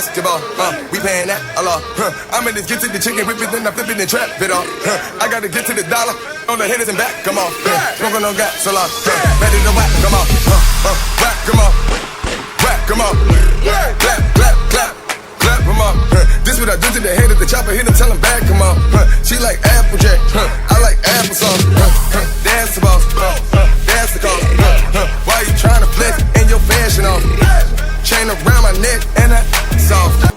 basketball. We paying that a lot. I'm in this get to the chicken, whip it, then I flip it and trap it off. I gotta get to the dollar on the hitters and back, come on. Smoking on gas a lot. Ready to whack, come on. Whack, come on. Whack, come on. Clap, clap, clap. Clap, come on. This what I do to the head of the chopper, hit him, tell him back, come on. She like Applejack, I like applesauce. That's the boss, that's the cost. Why you tryna flex in your fashion off? Chain around my neck and that soft.